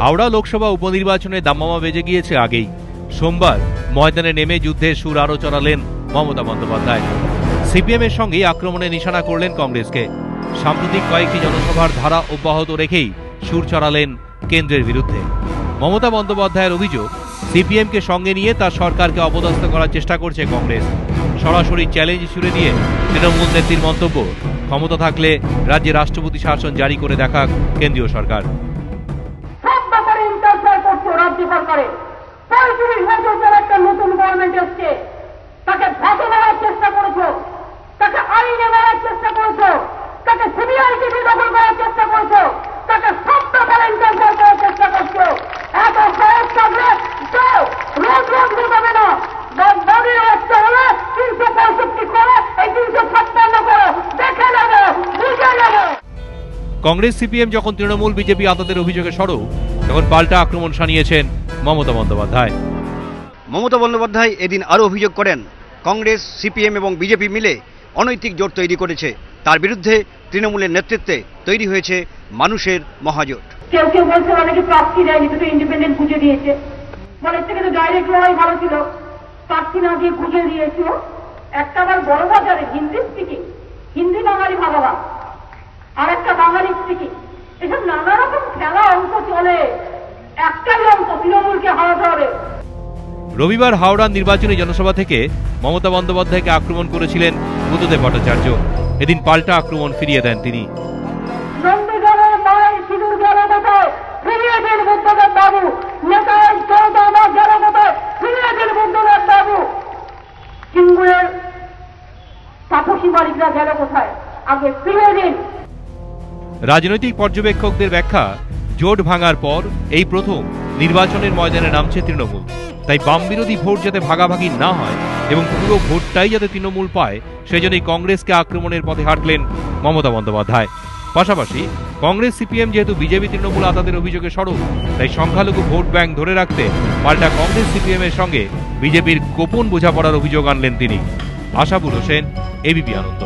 হাওড়া লোকসভা উপনির্বাচনে দামামা বেজে গিয়েছে আগেই। সোমবার ময়দানে নেমে যুদ্ধের সুর আরো চড়ালেন মমতা বন্দ্যোপাধ্যায়। সিপিএম এর সঙ্গেই আক্রমণে নিশানা করলেন কংগ্রেসকে। সাম্প্রতিক কয়েকটি জনসভার ধারা অব্যাহত রেখেই সুর চড়ালেন কেন্দ্রের বিরুদ্ধে। মমতা বন্দ্যোপাধ্যায়ের অভিযোগ, সিপিএমকে সঙ্গে নিয়ে তার সরকারকে অপদস্থ করার চেষ্টা করছে কংগ্রেস। সরাসরি চ্যালেঞ্জ ছুড়ে দিয়ে তৃণমূল নেত্রীর মন্তব্য, ক্ষমতা থাকলে রাজ্যে রাষ্ট্রপতি শাসন জারি করে দেখাক কেন্দ্রীয় সরকার। রাজ্য সরকারে 35 বছর পর একটা নতুন গভর্নমেন্ট এসছে, তাকে ভেটো দেওয়ার চেষ্টা করেছো, তাকে আইনে দেওয়ার চেষ্টা করেছো, তাকে সিবিআই দখল করার চেষ্টা করেছো, তাকে সত্য ভলেন্টিয়ার করার চেষ্টা করছো। এত সহজ থাকলে রোজ রোজ বোঝাবে না। বডির অবস্থা হলে 365 করে এই 356 করে দেখে নেবে, বুঝে নেবে। কংগ্রেস সিপিএম যখন তৃণমূল বিজেপি আততের অভিযোগে সরব, তখন পাল্টা আক্রমণ শানিয়েছেন মমতা বন্দ্যোপাধ্যায়। মমতা বন্দ্যোপাধ্যায় এদিন আরো অভিযোগ করেন, কংগ্রেস সিপিএম এবং বিজেপি মিলে অনৈতিক জোট তৈরি করেছে। তার বিরুদ্ধে তৃণমূলের নেতৃত্বে তৈরি হয়েছে মানুষের মহাজোট। কেউ কেউ বলছে অনেকে প্রার্থী দেয়নি, দুটো ইন্ডিপেন্ডেন্ট খুঁজে দিয়েছে, বলে থেকে তো ডাইরেক্ট লড়াই ভালো ছিল, প্রার্থী না দিয়ে খুঁজে দিয়েছিল। একটা আবার বড় বাজারে হিন্দি স্পিকিং, হিন্দি বাঙালি ভাগাভাগ, আর একটা বাঙালি স্পিকিং, এসব নানা রকম খেলা অঙ্ক চলে। একটাই অঙ্ক, তৃণমূলকে হারাতে হবে। রবিবার হাওড়ার নির্বাচনী জনসভা থেকে মমতা বন্দ্যোপাধ্যায়কে আক্রমণ করেছিলেন বুদ্ধদেব ভট্টাচার্য। এদিন পাল্টা আক্রমণ ফিরিয়ে দেন তিনি। নন্দীগ্রামের মায়ের সিঁদুর গেল কোথায়, ফিরিয়ে দিন বুদ্ধদেব বাবু। নেতায় জনতা আমার গেল কোথায়, ফিরিয়ে দিন বুদ্ধদেব বাবু। সিঙ্গুরের তাপসী বাড়িরা গেল কোথায়, আগে ফিরিয়ে দিন। রাজনৈতিক পর্যবেক্ষকদের ব্যাখ্যা, জোট ভাঙার পর এই প্রথম নির্বাচনের ময়দানে নামছে তৃণমূল। তাই বাম বিরোধী ভোট যাতে ভাগাভাগি না হয় এবং পুরো ভোটটাই যাতে তৃণমূল পায়, সেজন্যই কংগ্রেসকে আক্রমণের পথে হাঁটলেন মমতা বন্দ্যোপাধ্যায়। পাশাপাশি কংগ্রেস সিপিএম যেহেতু বিজেপি তৃণমূল আতাতের অভিযোগে সরব, তাই সংখ্যালঘু ভোট ব্যাংক ধরে রাখতে পাল্টা কংগ্রেস সিপিএম এর সঙ্গে বিজেপির গোপন বোঝাপড়ার অভিযোগ আনলেন তিনি। আশাবুল হোসেন, এবিপি আনন্দ।